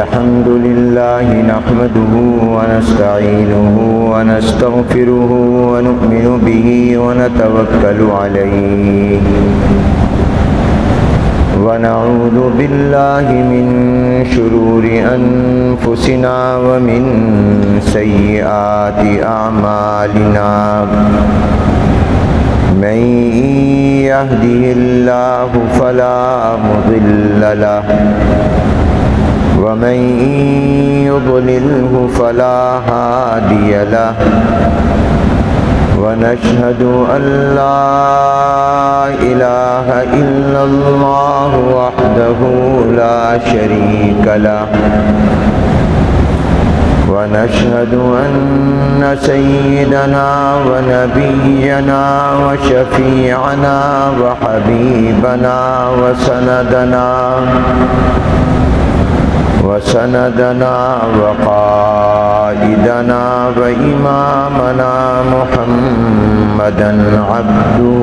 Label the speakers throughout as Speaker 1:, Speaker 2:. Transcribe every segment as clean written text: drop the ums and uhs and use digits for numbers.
Speaker 1: الحمد لله نحمده ونستعينه ونستغفره ونؤمن به ونتوكل عليه ونعوذ بالله من شرور أنفسنا ومن سيئات أعمالنا من يهده الله فلا مضل له ومن يضلله فلا هادي له ونشهد أن لا إله إلا الله وحده لا شريك له ونشهد أن سيدنا ونبينا وشفيعنا وحبيبنا وسندنا وقائدنا وإمامنا محمدا عبده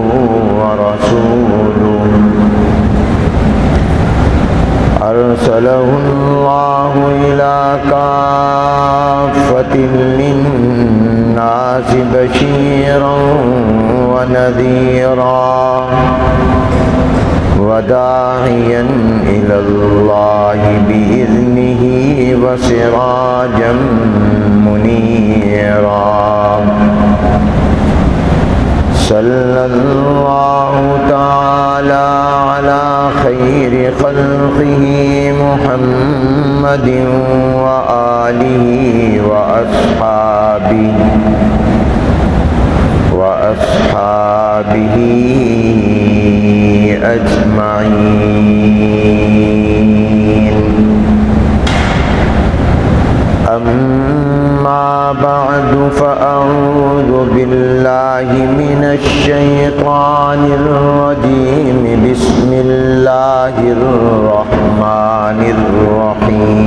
Speaker 1: ورسوله أرسله الله إلى كافة للناس بشيرا ونذيرا وداعيا إلى الله بإذنه وسراجا منيرا صلى الله تعالى على خير خلقه محمد وآله وأصحابه أجمعين. أما بعد فأعوذ بالله من الشيطان الرجيم. بسم الله الرحمن الرحيم.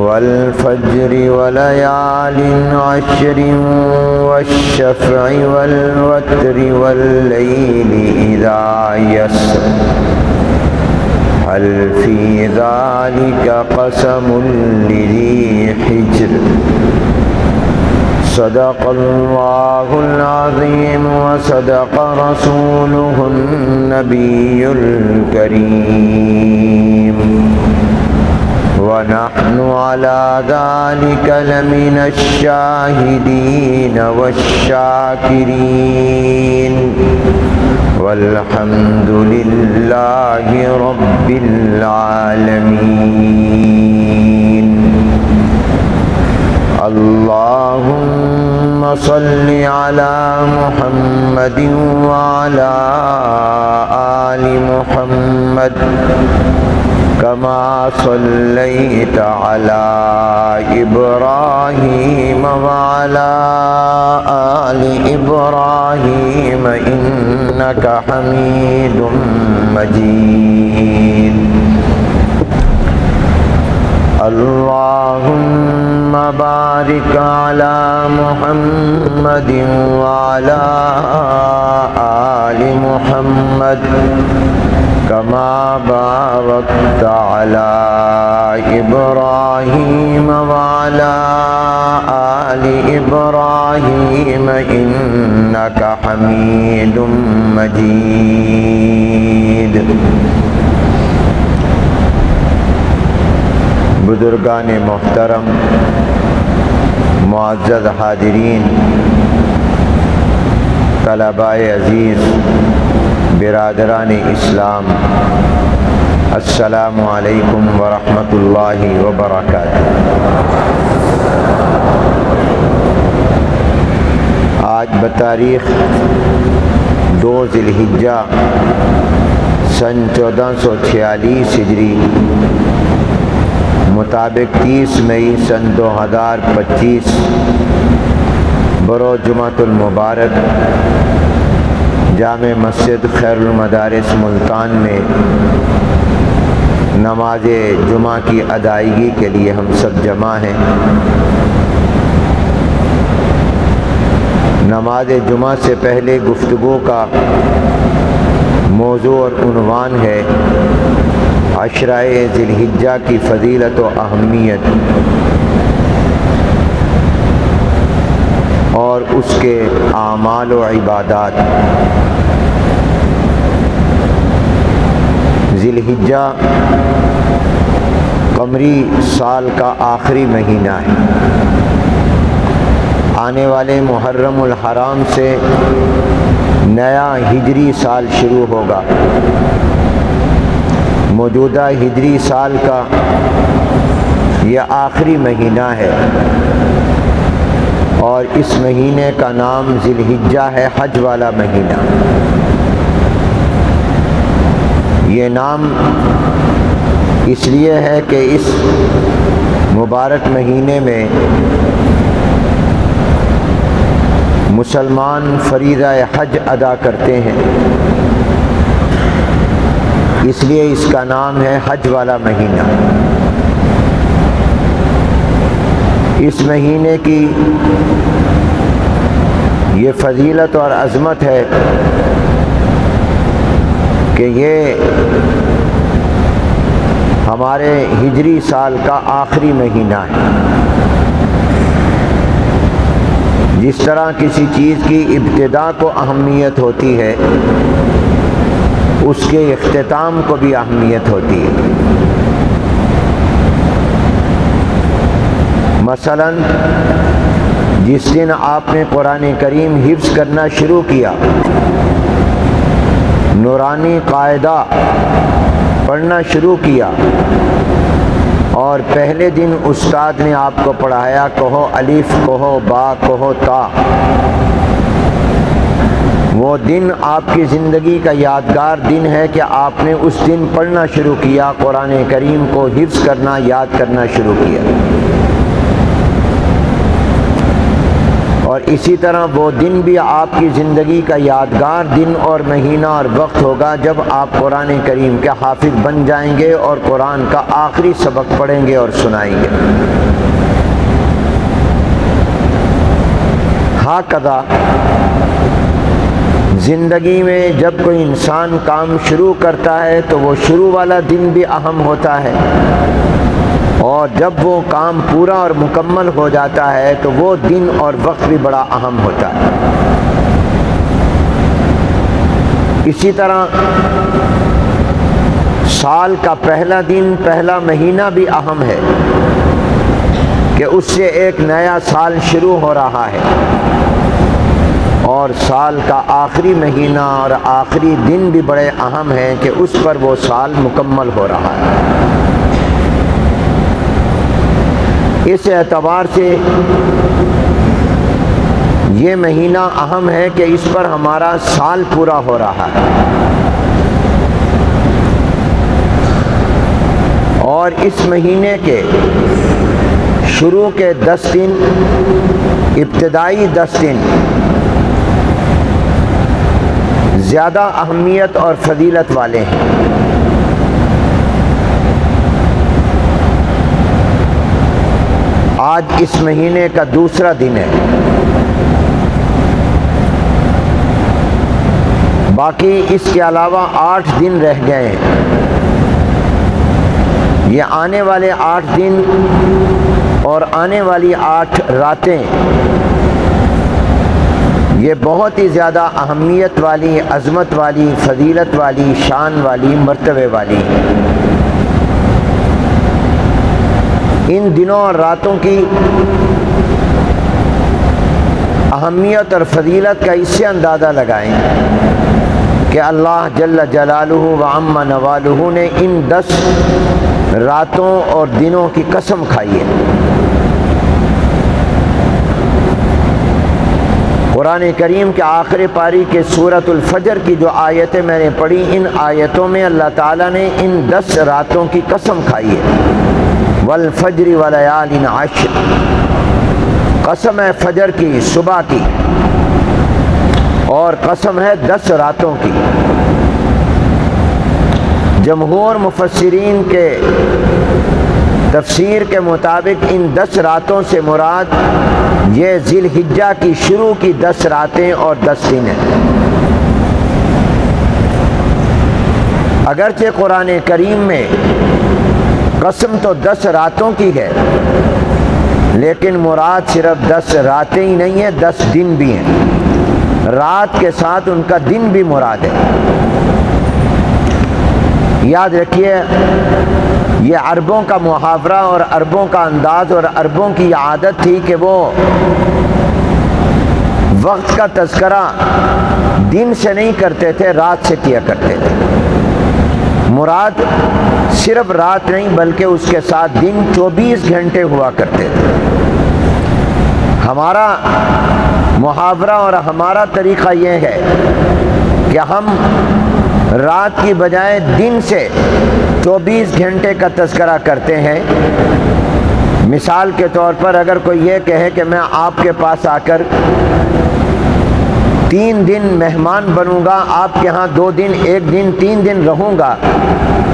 Speaker 1: والفجر وليال عشر والشفع والوتر والليل إذا يسر هل في ذلك قسم لذي حجر. صدق الله العظيم وصدق رسوله النبي الكريم ونحن على ذلك لمن الشاهدين والشاكرين والحمد لله رب العالمين. اللهم صل على محمد وعلى آل محمد كما صليت على إبراهيم وعلى آل إبراهيم إنك حميد مجيد. اللهم بارك على محمد وعلى آل محمد كما باركت على إبراهيم وعلى آل إبراهيم إنك حميد مجيد. بزرگان محترم، معزز حاضرین، طلباء عزیز، برادران اسلام، السلام علیکم ورحمۃ اللہ وبرکاتہ. آج بتاریخ 2 ذی الحجہ سن 1446 ہجری مطابق 30 مئی سن 2025 بروز جمعۃ المبارک جامع مسجد خیر المدارس ملتان میں نماز جمعہ کی ادائیگی کے لیے ہم سب جمع ہیں. نماز جمعہ سے پہلے گفتگو کا موضوع اور عنوان ہے عشرہ ذی الحجہ کی فضیلت و اہمیت اور اس کے اعمال و عبادات۔ ذی الحجہ قمری سال کا آخری مہینہ ہے۔ آنے والے محرم الحرام سے نیا ہجری سال شروع ہوگا۔ موجودہ ہجری سال کا یہ آخری مہینہ ہے اور اس مہینے کا نام ذی الحجہ ہے، حج والا مہینہ۔ یہ نام اس لیے ہے کہ اس مبارک مہینے میں مسلمان فریضہ حج ادا کرتے ہیں، اس لیے اس کا نام ہے حج والا مہینہ۔ اس مہینے کی یہ فضیلت اور عظمت ہے کہ یہ ہمارے ہجری سال کا آخری مہینہ ہے۔ جس طرح کسی چیز کی ابتدا کو اہمیت ہوتی ہے، اس کے اختتام کو بھی اہمیت ہوتی ہے۔ مثلا جس دن آپ نے قرآن کریم حفظ کرنا شروع کیا، نورانی قاعدہ پڑھنا شروع کیا، اور پہلے دن استاد نے آپ کو پڑھایا، کہو الف، کہو با، کہو تا، وہ دن آپ کی زندگی کا یادگار دن ہے کہ آپ نے اس دن پڑھنا شروع کیا، قرآن کریم کو حفظ کرنا، یاد کرنا شروع کیا۔ اور اسی طرح وہ دن بھی آپ کی زندگی کا یادگار دن اور مہینہ اور وقت ہوگا جب آپ قرآن کریم کے حافظ بن جائیں گے اور قرآن کا آخری سبق پڑھیں گے اور سنائیں گے۔ ہاکذا زندگی میں جب کوئی انسان کام شروع کرتا ہے تو وہ شروع والا دن بھی اہم ہوتا ہے، اور جب وہ کام پورا اور مکمل ہو جاتا ہے تو وہ دن اور وقت بھی بڑا اہم ہوتا ہے۔ اسی طرح سال کا پہلا دن، پہلا مہینہ بھی اہم ہے کہ اس سے ایک نیا سال شروع ہو رہا ہے، اور سال کا آخری مہینہ اور آخری دن بھی بڑے اہم ہیں کہ اس پر وہ سال مکمل ہو رہا ہے۔ اس اعتبار سے یہ مہینہ اہم ہے کہ اس پر ہمارا سال پورا ہو رہا ہے، اور اس مہینے کے شروع کے 10 دن، ابتدائی 10 دن زیادہ اہمیت اور فضیلت والے ہیں۔ آج اس مہینے کا دوسرا دن ہے، باقی اس کے علاوہ 8 دن رہ گئے ہیں۔ یہ آنے والے 8 دن اور آنے والی 8 راتیں یہ بہت ہی زیادہ اہمیت والی، عظمت والی، فضیلت والی، شان والی، مرتبے والی ہیں۔ ان دنوں اور راتوں کی اہمیت اور فضیلت کا اس سے اندازہ لگائیں کہ اللہ جل جلالہ و عم نوالہ نے ان 10 راتوں اور دنوں کی قسم کھائی ہے۔ قرآن کریم کے آخر پاری کے سورۃ الفجر کی جو آیتیں میں نے پڑھی، ان آیتوں میں اللہ تعالیٰ نے ان 10 راتوں کی قسم کھائی ہے۔ والفجر ولیال عشر، قسم ہے فجر کی، صبح کی، اور قسم ہے 10 راتوں کی۔ جمہور مفسرین کے تفسیر کے مطابق ان 10 راتوں سے مراد یہ ذی الحجہ کی شروع کی 10 راتیں اور 10 دن ہیں۔ اگرچہ قرآن کریم میں قسم تو 10 راتوں کی ہے، لیکن مراد صرف 10 راتیں ہی نہیں ہیں، 10 دن بھی ہیں، رات کے ساتھ ان کا دن بھی مراد ہے۔ یاد رکھیے یہ عربوں کا محاورہ اور عربوں کا انداز اور عربوں کی عادت تھی کہ وہ وقت کا تذکرہ دن سے نہیں کرتے تھے، رات سے کیا کرتے تھے۔ مراد صرف رات نہیں بلکہ اس کے ساتھ دن 24 گھنٹے ہوا کرتے تھے۔ ہمارا محاورہ اور ہمارا طریقہ یہ ہے کہ ہم رات کی بجائے دن سے 24 گھنٹے کا تذکرہ کرتے ہیں۔ مثال کے طور پر اگر کوئی یہ کہے کہ میں آپ کے پاس آ کر 3 دن مہمان بنوں گا، آپ کے ہاں 2 دن 1 دن 3 دن رہوں گا،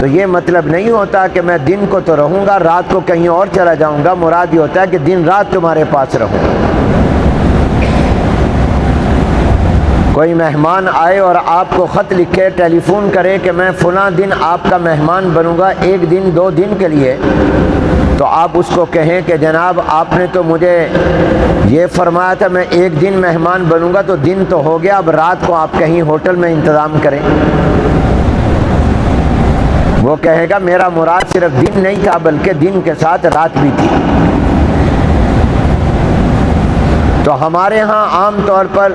Speaker 1: تو یہ مطلب نہیں ہوتا کہ میں دن کو تو رہوں گا، رات کو کہیں اور چلا جاؤں گا۔ مراد یہ ہوتا ہے کہ دن رات تمہارے پاس رہوں گا۔ کوئی مہمان آئے اور آپ کو خط لکھے، ٹیلی فون کرے کہ میں فلاں دن آپ کا مہمان بنوں گا 1 دن 2 دن کے لیے، تو آپ اس کو کہیں کہ جناب آپ نے تو مجھے یہ فرمایا تھا میں 1 دن مہمان بنوں گا، تو دن تو ہو گیا، اب رات کو آپ کہیں ہوٹل میں انتظام کریں۔ وہ کہے گا میرا مراد صرف دن نہیں تھا بلکہ دن کے ساتھ رات بھی تھی۔ تو ہمارے ہاں عام طور پر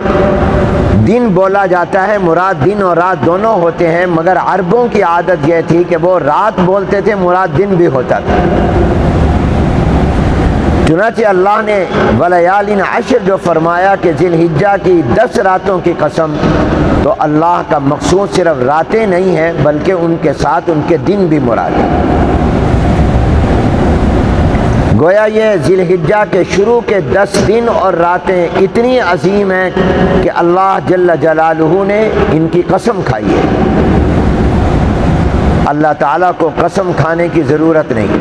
Speaker 1: دن بولا جاتا ہے، مراد دن اور رات دونوں ہوتے ہیں، مگر عربوں کی عادت یہ تھی کہ وہ رات بولتے تھے، مراد دن بھی ہوتا تھا۔ چنانچہ اللہ نے وَلَيَالٍ عَشْرٍ جو فرمایا کہ ذی الحجہ کی 10 راتوں کی قسم، تو اللہ کا مقصود صرف راتیں نہیں ہیں بلکہ ان کے ساتھ ان کے دن بھی مراد ہیں۔ گویا یہ ذی الحجہ کے شروع کے 10 دن اور راتیں اتنی عظیم ہیں کہ اللہ جل جلالہ نے ان کی قسم کھائی ہے۔ اللہ تعالیٰ کو قسم کھانے کی ضرورت نہیں،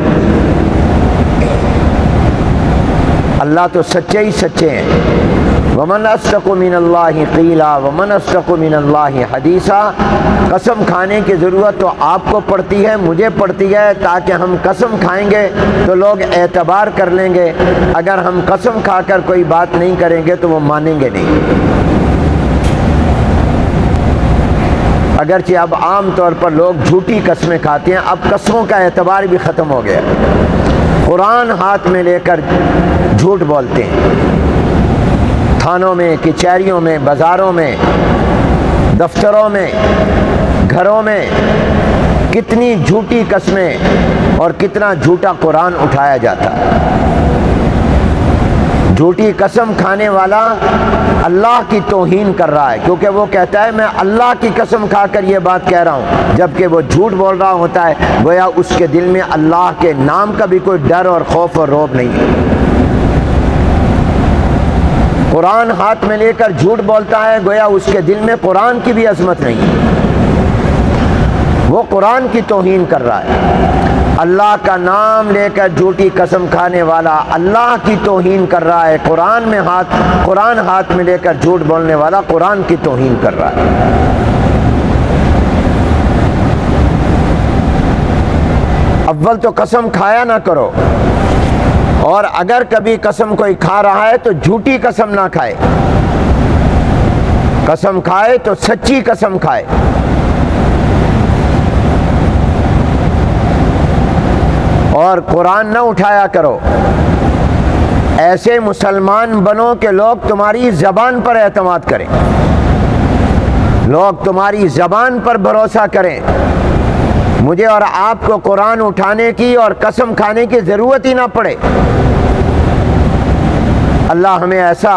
Speaker 1: اللہ تو سچے ہی سچے ہیں۔ وَمَنْ أَصْدَقُ مِنَ اللَّهِ قِيلًا وَمَنْ أَصْدَقُ مِنَ اللَّهِ حَدِيثًا۔ قسم کھانے کی ضرورت تو آپ کو پڑتی ہے، مجھے پڑتی ہے، تاکہ ہم قسم کھائیں گے تو لوگ اعتبار کر لیں گے، اگر ہم قسم کھا کر کوئی بات نہیں کریں گے تو وہ مانیں گے نہیں۔ اگرچہ اب عام طور پر لوگ جھوٹی قسمیں کھاتے ہیں، اب قسموں کا اعتبار بھی ختم ہو گیا، قرآن ہاتھ میں لے کر جھوٹ بولتے ہیں، تھانوں میں، کچہریوں میں، بازاروں میں، دفتروں میں، گھروں میں کتنی جھوٹی قسمیں اور کتنا جھوٹا قرآن اٹھایا جاتا ہے۔ جھوٹی قسم کھانے والا اللہ کی توہین کر رہا ہے، کیونکہ وہ کہتا ہے میں اللہ کی قسم کھا کر یہ بات کہہ رہا ہوں، جبکہ وہ جھوٹ بول رہا ہوتا ہے، گویا اس کے دل میں اللہ کے نام کا بھی کوئی ڈر اور خوف اور رعب نہیں ہے۔ قرآن ہاتھ میں لے کر جھوٹ بولتا ہے، گویا اس کے دل میں قرآن کی بھی عظمت نہیں ہے، وہ قرآن کی توہین کر رہا ہے۔ اللہ کا نام لے کر جھوٹی قسم کھانے والا اللہ کی توہین کر رہا ہے، قرآن ہاتھ میں لے کر جھوٹ بولنے والا قرآن کی توہین کر رہا ہے۔ اول تو قسم کھایا نہ کرو، اور اگر کبھی قسم کوئی کھا رہا ہے تو جھوٹی قسم نہ کھائے، قسم کھائے تو سچی قسم کھائے۔ اور قرآن نہ اٹھایا کرو، ایسے مسلمان بنو کہ لوگ تمہاری زبان پر اعتماد کریں، لوگ تمہاری زبان پر بھروسہ کریں، مجھے اور آپ کو قرآن اٹھانے کی اور قسم کھانے کی ضرورت ہی نہ پڑے۔ اللہ ہمیں ایسا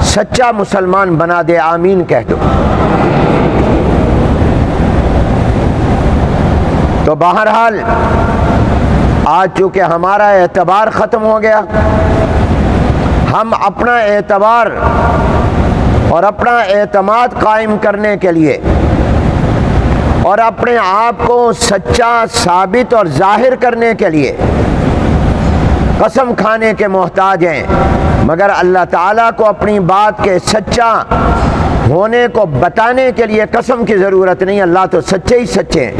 Speaker 1: سچا مسلمان بنا دے، آمین کہہ دو۔ تو بہرحال آج چونکہ ہمارا اعتبار ختم ہو گیا، ہم اپنا اعتبار اور اپنا اعتماد قائم کرنے کے لیے اور اپنے آپ کو سچا ثابت اور ظاہر کرنے کے لیے قسم کھانے کے محتاج ہیں، مگر اللہ تعالیٰ کو اپنی بات کے سچا ہونے کو بتانے کے لیے قسم کی ضرورت نہیں، اللہ تو سچے ہی سچے ہیں۔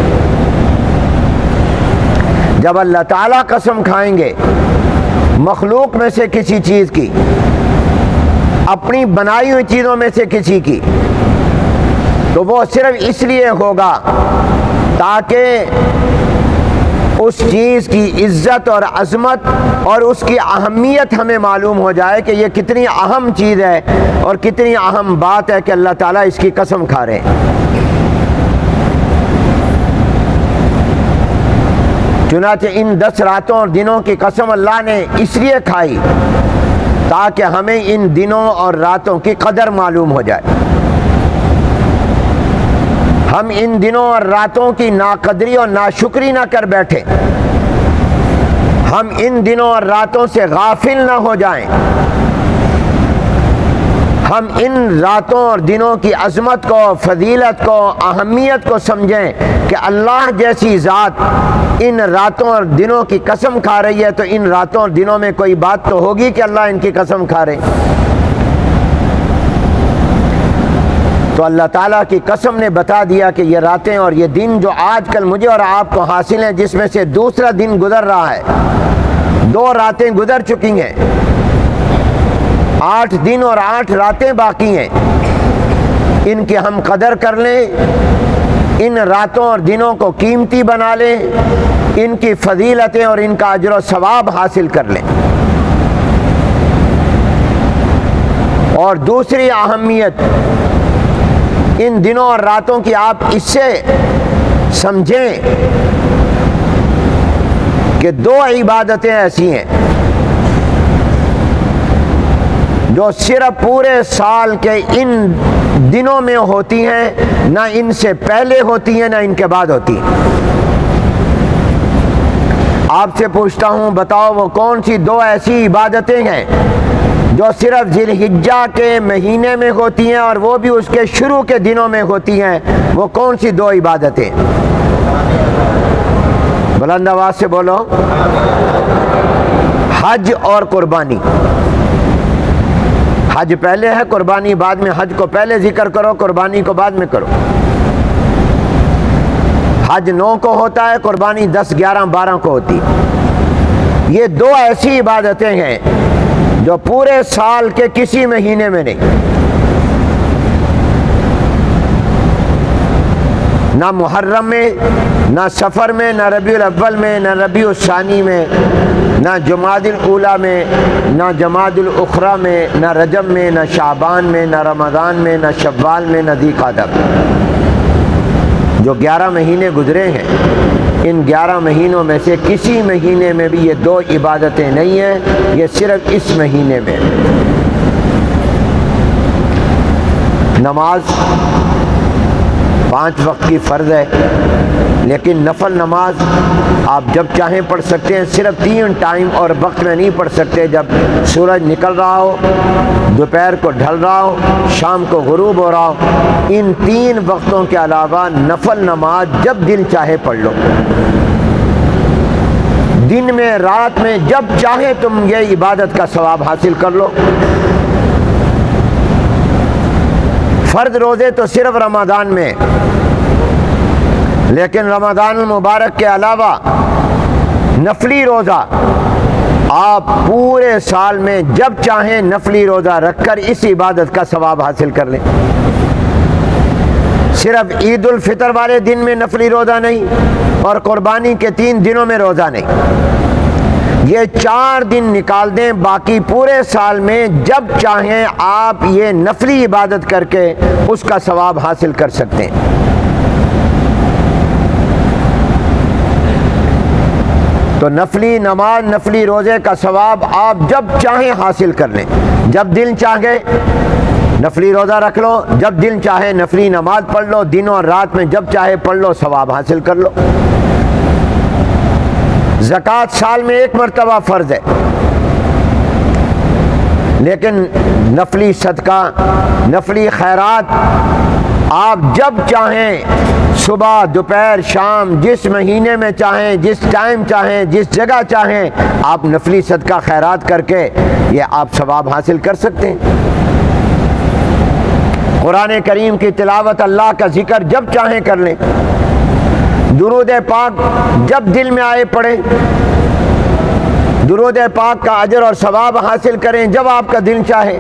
Speaker 1: جب اللہ تعالیٰ قسم کھائیں گے مخلوق میں سے کسی چیز کی، اپنی بنائی ہوئی چیزوں میں سے کسی کی، تو وہ صرف اس لیے ہوگا تاکہ اس چیز کی عزت اور عظمت اور اس کی اہمیت ہمیں معلوم ہو جائے کہ یہ کتنی اہم چیز ہے اور کتنی اہم بات ہے کہ اللہ تعالیٰ اس کی قسم کھا رہے ہیں۔ چنانچہ ان 10 راتوں اور دنوں کی قسم اللہ نے اس لیے کھائی تاکہ ہمیں ان دنوں اور راتوں کی قدر معلوم ہو جائے، ہم ان دنوں اور راتوں کی ناقدری اور ناشکری نہ کر بیٹھیں، ہم ان دنوں اور راتوں سے غافل نہ ہو جائیں، ہم ان راتوں اور دنوں کی عظمت کو، فضیلت کو، اہمیت کو سمجھیں کہ اللہ جیسی ذات ان راتوں اور دنوں کی قسم کھا رہی ہے، تو ان راتوں اور دنوں میں کوئی بات تو ہوگی کہ اللہ ان کی قسم کھا رہے ہیں۔ تو اللہ تعالیٰ کی قسم نے بتا دیا کہ یہ راتیں اور یہ دن جو آج کل مجھے اور آپ کو حاصل ہیں، جس میں سے دوسرا دن گزر رہا ہے، 2 راتیں گزر چکی ہیں، 8 دن اور 8 راتیں باقی ہیں، ان کی ہم قدر کر لیں، ان راتوں اور دنوں کو قیمتی بنا لیں، ان کی فضیلتیں اور ان کا اجر و ثواب حاصل کر لیں۔ اور دوسری اہمیت ان دنوں اور راتوں کی آپ اس سے سمجھیں کہ 2 عبادتیں ایسی ہیں جو صرف پورے سال کے ان دنوں میں ہوتی ہیں، نہ ان سے پہلے ہوتی ہیں نہ ان کے بعد ہوتی ہیں۔ آپ سے پوچھتا ہوں، بتاؤ وہ کون سی 2 ایسی عبادتیں ہیں جو صرف ذی الحجہ کے مہینے میں ہوتی ہیں اور وہ بھی اس کے شروع کے دنوں میں ہوتی ہیں؟ وہ کون سی 2 عبادتیں؟ بلند آواز سے بولو۔ حج اور قربانی۔ حج پہلے ہے، قربانی بعد میں۔ حج کو پہلے ذکر کرو، قربانی کو بعد میں کرو۔ حج 9 کو ہوتا ہے، قربانی 10، 11، 12 کو ہوتی ہے۔ یہ 2 ایسی عبادتیں ہیں جو پورے سال کے کسی مہینے میں نہیں، نہ محرم میں، نہ سفر میں، نہ ربیع الاول میں، نہ ربیع الثانی میں، نہ جمادی الاولیٰ میں، نہ جمادی الاخری میں، نہ رجب میں، نہ شعبان میں، نہ رمضان میں، نہ شوال میں، نہ ذی القعدہ میں۔ جو 11 مہینے گزرے ہیں، ان 11 مہینوں میں سے کسی مہینے میں بھی یہ 2 عبادتیں نہیں ہیں، یہ صرف اس مہینے میں۔ نماز 5 وقت کی فرض ہے، لیکن نفل نماز آپ جب چاہیں پڑھ سکتے ہیں، صرف 3 ٹائم اور وقت میں نہیں پڑھ سکتے۔ جب سورج نکل رہا ہو، دوپہر کو ڈھل رہا ہو، شام کو غروب ہو رہا ہو، ان 3 وقتوں کے علاوہ نفل نماز جب دل چاہے پڑھ لو، دن میں، رات میں، جب چاہے تم یہ عبادت کا ثواب حاصل کر لو۔ فرض روزے تو صرف رمضان میں، لیکن رمضان المبارک کے علاوہ نفلی روزہ آپ پورے سال میں جب چاہیں نفلی روزہ رکھ کر اس عبادت کا ثواب حاصل کر لیں۔ صرف عید الفطر والے دن میں نفلی روزہ نہیں اور قربانی کے 3 دنوں میں روزہ نہیں، یہ 4 دن نکال دیں، باقی پورے سال میں جب چاہیں آپ یہ نفلی عبادت کر کے اس کا ثواب حاصل کر سکتے ہیں۔ تو نفلی نماز، نفلی روزے کا ثواب آپ جب چاہیں حاصل کر لیں، جب دل چاہے نفلی روزہ رکھ لو، جب دل چاہے نفلی نماز پڑھ لو، دن اور رات میں جب چاہے پڑھ لو، ثواب حاصل کر لو۔ زکوٰۃ سال میں 1 مرتبہ فرض ہے، لیکن نفلی صدقہ، نفلی خیرات آپ جب چاہیں، صبح، دوپہر، شام، جس مہینے میں چاہیں، جس ٹائم چاہیں، جس جگہ چاہیں، آپ نفلی صدقہ خیرات کر کے یہ آپ ثواب حاصل کر سکتے ہیں۔ قرآن کریم کی تلاوت، اللہ کا ذکر جب چاہیں کر لیں، درود پاک جب دل میں آئے پڑھیں، درود پاک کا اجر اور ثواب حاصل کریں جب آپ کا دل چاہے۔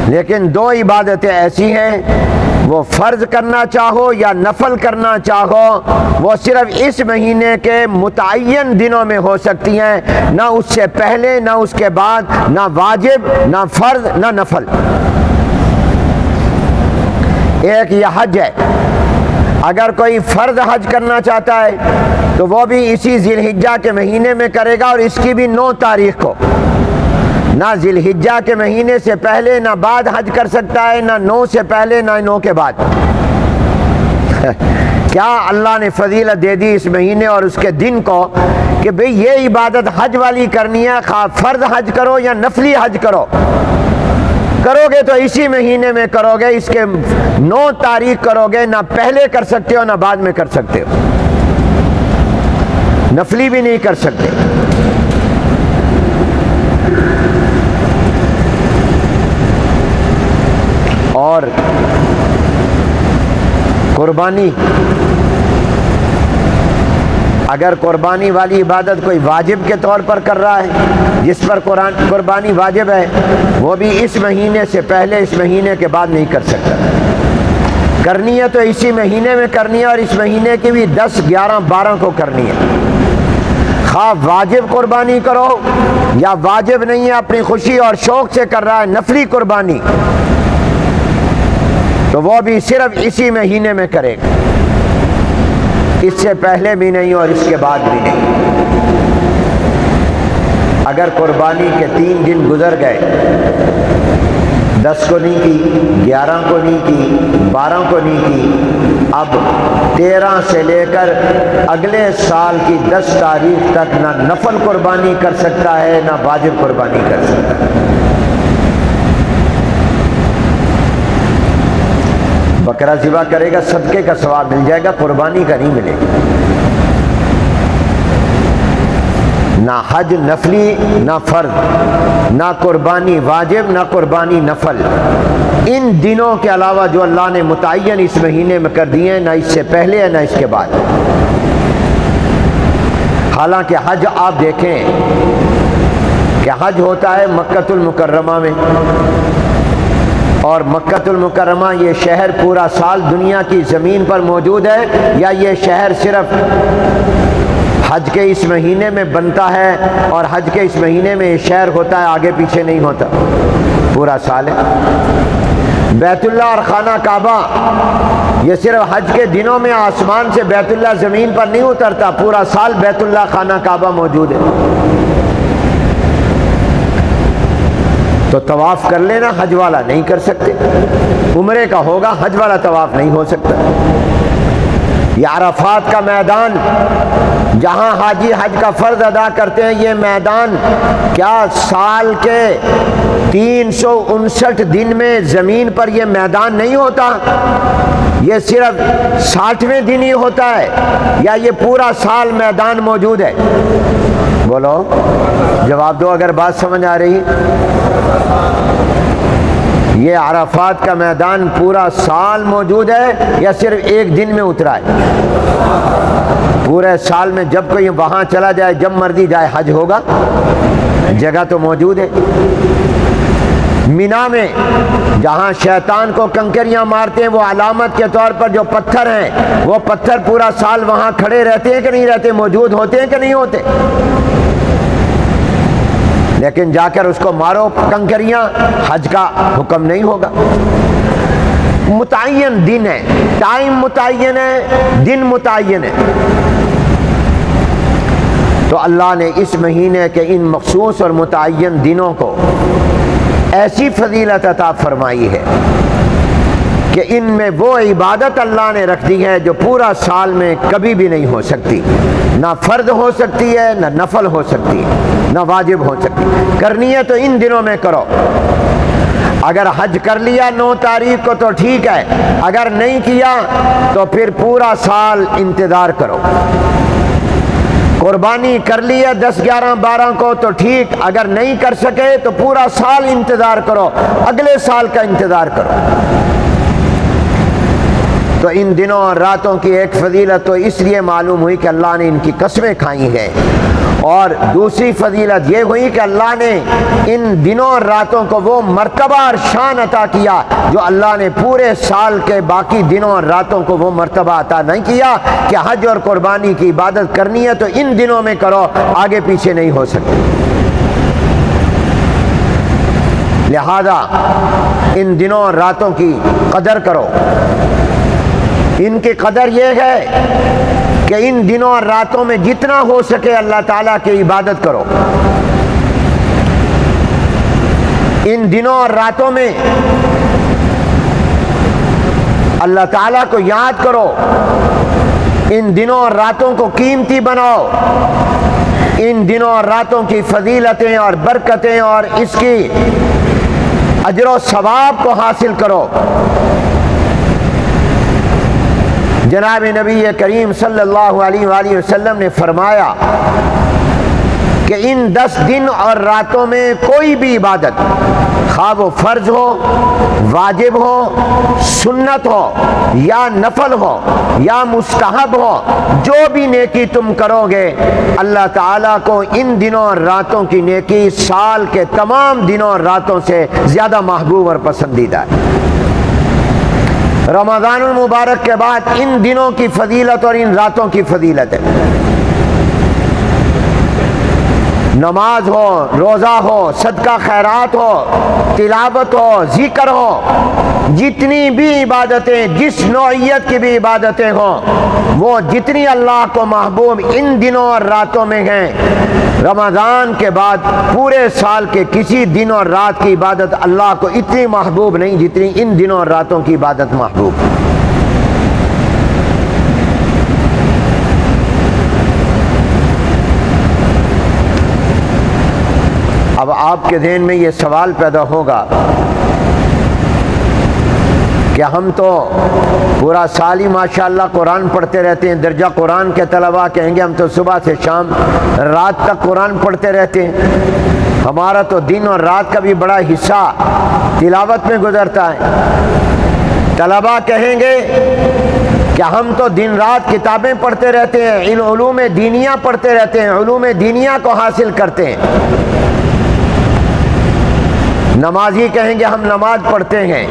Speaker 1: لیکن دو عبادتیں ایسی ہیں، وہ فرض کرنا چاہو یا نفل کرنا چاہو، وہ صرف اس مہینے کے متعین دنوں میں ہو سکتی ہیں، نہ اس سے پہلے نہ اس کے بعد، نہ واجب نہ فرض نہ نفل۔ ایک یہ حج ہے، اگر کوئی فرض حج کرنا چاہتا ہے تو وہ بھی اسی ذی الحجہ کے مہینے میں کرے گا، اور اس کی بھی 9 تاریخ کو، نہ ذی الحجہ کے مہینے سے پہلے نہ بعد حج کر سکتا ہے، نہ 9 سے پہلے نہ 9 کے بعد۔ کیا اللہ نے فضیلت دے دی اس مہینے اور اس کے دن کو کہ بھئی یہ عبادت حج والی کرنی ہے، خواہ فرض حج کرو یا نفلی حج کرو گے تو اسی مہینے میں کرو گے، اس کے 9 تاریخ کرو گے، نہ پہلے کر سکتے ہو نہ بعد میں کر سکتے ہو، نفلی بھی نہیں کر سکتے۔ اور قربانی، اگر قربانی والی عبادت کوئی واجب کے طور پر کر رہا ہے، جس پر قربانی واجب ہے، وہ بھی اس مہینے سے پہلے اس مہینے کے بعد نہیں کر سکتا۔ کرنی ہے تو اسی مہینے میں کرنی ہے، اور اس مہینے کی بھی 10، 11، 12 کو کرنی ہے۔ خواہ واجب قربانی کرو یا واجب نہیں ہے، اپنی خوشی اور شوق سے کر رہا ہے نفلی قربانی، تو وہ بھی صرف اسی مہینے میں کرے گا، اس سے پہلے بھی نہیں اور اس کے بعد بھی نہیں۔ اگر قربانی کے 3 دن گزر گئے، 10 کو نہیں کی، 11 کو نہیں کی، 12 کو نہیں کی، اب 13 سے لے کر اگلے سال کی 10 تاریخ تک نہ نفل قربانی کر سکتا ہے نہ واجب قربانی کر سکتا ہے۔ بکرا ذبح کرے گا، صدقے کا ثواب مل جائے گا، قربانی کا نہیں ملے گا۔ نہ حج نفلی نہ فرض، نہ قربانی واجب نہ قربانی نفل، ان دنوں کے علاوہ جو اللہ نے متعین اس مہینے میں کر دیے ہیں، نہ اس سے پہلے ہے نہ اس کے بعد۔ حالانکہ حج آپ دیکھیں کہ حج ہوتا ہے مکۃ المکرمہ میں، اور مکۃ المکرمہ یہ شہر پورا سال دنیا کی زمین پر موجود ہے، یا یہ شہر صرف حج کے اس مہینے میں بنتا ہے اور حج کے اس مہینے میں یہ شہر ہوتا ہے، آگے پیچھے نہیں ہوتا، پورا سال ہے۔ بیت اللہ اور خانہ کعبہ یہ صرف حج کے دنوں میں آسمان سے بیت اللہ زمین پر نہیں اترتا، پورا سال بیت اللہ خانہ کعبہ موجود ہے۔ تو طواف کر لینا، حج والا نہیں کر سکتے، عمرے کا ہوگا، حج والا طواف نہیں ہو سکتا۔ یہ عرفات کا میدان جہاں حاجی حج کا فرض ادا کرتے ہیں، یہ میدان کیا سال کے 359 دن میں زمین پر یہ میدان نہیں ہوتا؟ یہ صرف 60ویں دن ہی ہوتا ہے، یا یہ پورا سال میدان موجود ہے؟ بولو، جواب دو اگر بات سمجھ آ رہی ہے۔ یہ عرفات کا میدان پورا سال موجود ہے یا صرف ایک دن میں اترا ہے؟ پورے سال میں جب کوئی وہاں چلا جائے، جب مرضی جائے، حج ہوگا، جگہ تو موجود ہے۔ مینا میں جہاں شیطان کو کنکریاں مارتے ہیں، وہ علامت کے طور پر جو پتھر ہیں، وہ پتھر پورا سال وہاں کھڑے رہتے ہیں کہ نہیں رہتے، موجود ہوتے ہیں کہ نہیں ہوتے؟ لیکن جا کر اس کو مارو کنکریاں، حج کا حکم نہیں ہوگا۔ متعین دن ہے، ٹائم متعین ہے، دن متعین ہے۔ تو اللہ نے اس مہینے کے ان مخصوص اور متعین دنوں کو ایسی فضیلت عطا فرمائی ہے کہ ان میں وہ عبادت اللہ نے رکھ دی ہے جو پورا سال میں کبھی بھی نہیں ہو سکتی، نہ فرض ہو سکتی ہے، نہ نفل ہو سکتی ہے، نہ واجب ہو سکتی ہے۔ کرنی ہے تو ان دنوں میں کرو۔ اگر حج کر لیا 9 تاریخ کو تو ٹھیک ہے، اگر نہیں کیا تو پھر پورا سال انتظار کرو۔ قربانی کر لیا 10 11 12 کو تو ٹھیک، اگر نہیں کر سکے تو پورا سال انتظار کرو، اگلے سال کا انتظار کرو۔ تو ان دنوں اور راتوں کی ایک فضیلت تو اس لیے معلوم ہوئی کہ اللہ نے ان کی قسمیں کھائی ہیں، اور دوسری فضیلت یہ ہوئی کہ اللہ نے ان دنوں اور راتوں کو وہ مرتبہ اور شان عطا کیا جو اللہ نے پورے سال کے باقی دنوں اور راتوں کو وہ مرتبہ عطا نہیں کیا کہ حج اور قربانی کی عبادت کرنی ہے تو ان دنوں میں کرو، آگے پیچھے نہیں ہو سکتی۔ لہذا ان دنوں اور راتوں کی قدر کرو۔ ان کی قدر یہ ہے کہ ان دنوں اور راتوں میں جتنا ہو سکے اللہ تعالیٰ کی عبادت کرو۔ ان دنوں اور راتوں میں اللہ تعالیٰ کو یاد کرو، ان دنوں اور راتوں کو قیمتی بناؤ، ان دنوں اور راتوں کی فضیلتیں اور برکتیں اور اس کی اجر و ثواب کو حاصل کرو۔ جناب نبی کریم صلی اللہ علیہ وآلہ وسلم نے فرمایا کہ ان 10 دن اور راتوں میں کوئی بھی عبادت، خواہ وہ فرض ہو، واجب ہو، سنت ہو یا نفل ہو یا مستحب ہو، جو بھی نیکی تم کرو گے اللہ تعالیٰ کو ان دنوں اور راتوں کی نیکی سال کے تمام دنوں اور راتوں سے زیادہ محبوب اور پسندیدہ ہے۔ رمضان المبارک کے بعد ان دنوں کی فضیلت اور ان راتوں کی فضیلت ہے۔ نماز ہو، روزہ ہو، صدقہ خیرات ہو، تلاوت ہو، ذکر ہو، جتنی بھی عبادتیں، جس نوعیت کی بھی عبادتیں ہوں، وہ جتنی اللہ کو محبوب ان دنوں اور راتوں میں ہیں، رمضان کے بعد پورے سال کے کسی دن اور رات کی عبادت اللہ کو اتنی محبوب نہیں جتنی ان دنوں اور راتوں کی عبادت محبوب۔ اب آپ کے ذہن میں یہ سوال پیدا ہوگا کہ ہم تو پورا سال ہی ماشاءاللہ قرآن پڑھتے رہتے ہیں، درجہ قرآن کے طلباء کہیں گے ہم تو صبح سے شام رات تک قرآن پڑھتے رہتے ہیں، ہمارا تو دن اور رات کا بھی بڑا حصہ تلاوت میں گزرتا ہے۔ طلباء کہیں گے کہ ہم تو دن رات کتابیں پڑھتے رہتے ہیں، ان علوم دینیہ پڑھتے رہتے ہیں، علوم دینیہ کو حاصل کرتے ہیں۔ نمازی کہیں گے ہم نماز پڑھتے ہیں،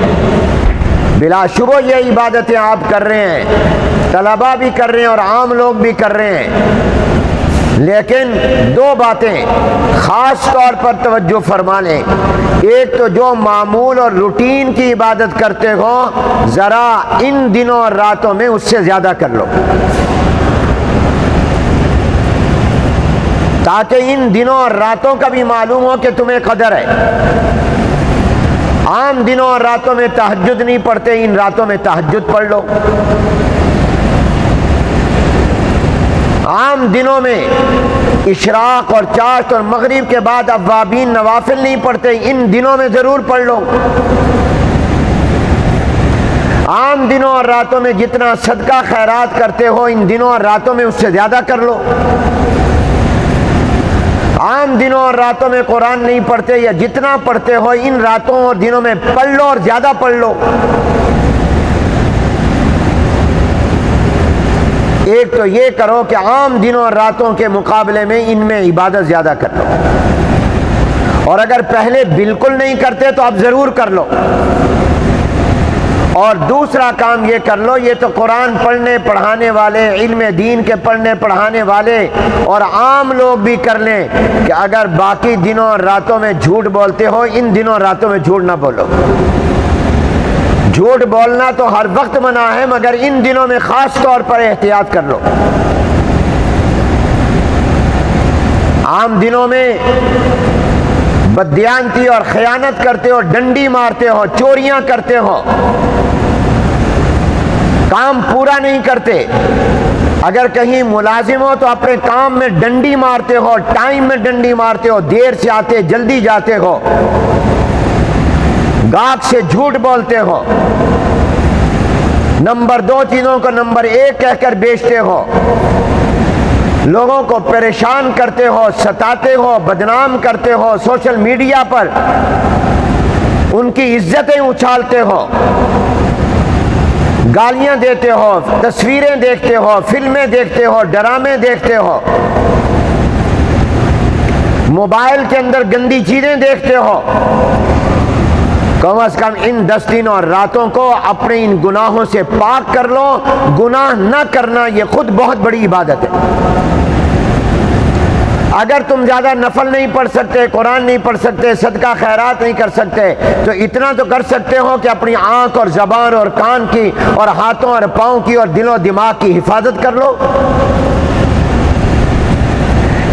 Speaker 1: بلا شبہ یہ عبادتیں آپ کر رہے ہیں، طلباء بھی کر رہے ہیں اور عام لوگ بھی کر رہے ہیں، لیکن دو باتیں خاص طور پر توجہ فرما لیں۔ ایک تو جو معمول اور روٹین کی عبادت کرتے ہو ذرا ان دنوں اور راتوں میں اس سے زیادہ کر لو، تاکہ ان دنوں اور راتوں کا بھی معلوم ہو کہ تمہیں قدر ہے۔ عام دنوں اور راتوں میں تہجد نہیں پڑھتے، ان راتوں میں تہجد پڑھ لو۔ عام دنوں میں اشراق اور چاشت اور مغرب کے بعد اوابین نوافل نہیں پڑھتے، ان دنوں میں ضرور پڑھ لو۔ عام دنوں اور راتوں میں جتنا صدقہ خیرات کرتے ہو ان دنوں اور راتوں میں اس سے زیادہ کر لو۔ عام دنوں اور راتوں میں قرآن نہیں پڑھتے یا جتنا پڑھتے ہو ان راتوں اور دنوں میں پڑھ لو اور زیادہ پڑھ لو۔ ایک تو یہ کرو کہ عام دنوں اور راتوں کے مقابلے میں ان میں عبادت زیادہ کر لو، اور اگر پہلے بالکل نہیں کرتے تو اب ضرور کر لو۔ اور دوسرا کام یہ کر لو، یہ تو قرآن پڑھنے پڑھانے والے، علم دین کے پڑھنے پڑھانے والے اور عام لوگ بھی کر لیں کہ اگر باقی دنوں اور راتوں میں جھوٹ بولتے ہو ان دنوں اور راتوں میں جھوٹ نہ بولو۔ جھوٹ بولنا تو ہر وقت منع ہے، مگر ان دنوں میں خاص طور پر احتیاط کر لو۔ عام دنوں میں بددیانتی اور خیانت کرتے ہو، ڈنڈی مارتے ہو، چوریاں کرتے ہو، کام پورا نہیں کرتے، اگر کہیں ملازم ہو تو اپنے کام میں ڈنڈی مارتے ہو، ٹائم میں ڈنڈی مارتے ہو، دیر سے آتے جلدی جاتے ہو، گاہک سے جھوٹ بولتے ہو، نمبر 2 چیزوں کو نمبر 1 کہہ کر بیچتے ہو، لوگوں کو پریشان کرتے ہو، ستاتے ہو، بدنام کرتے ہو، سوشل میڈیا پر ان کی عزتیں اچھالتے ہو، گالیاں دیتے ہو، تصویریں دیکھتے ہو، فلمیں دیکھتے ہو، ڈرامے دیکھتے ہو، موبائل کے اندر گندی چیزیں دیکھتے ہو، کم از کم ان 10 دن اور راتوں کو اپنے ان گناہوں سے پاک کر لو۔ گناہ نہ کرنا یہ خود بہت بڑی عبادت ہے۔ اگر تم زیادہ نفل نہیں پڑھ سکتے، قرآن نہیں پڑھ سکتے، صدقہ خیرات نہیں کر سکتے، تو اتنا تو کر سکتے ہو کہ اپنی آنکھ اور زبان اور کان کی اور ہاتھوں اور پاؤں کی اور دل و دماغ کی حفاظت کر لو،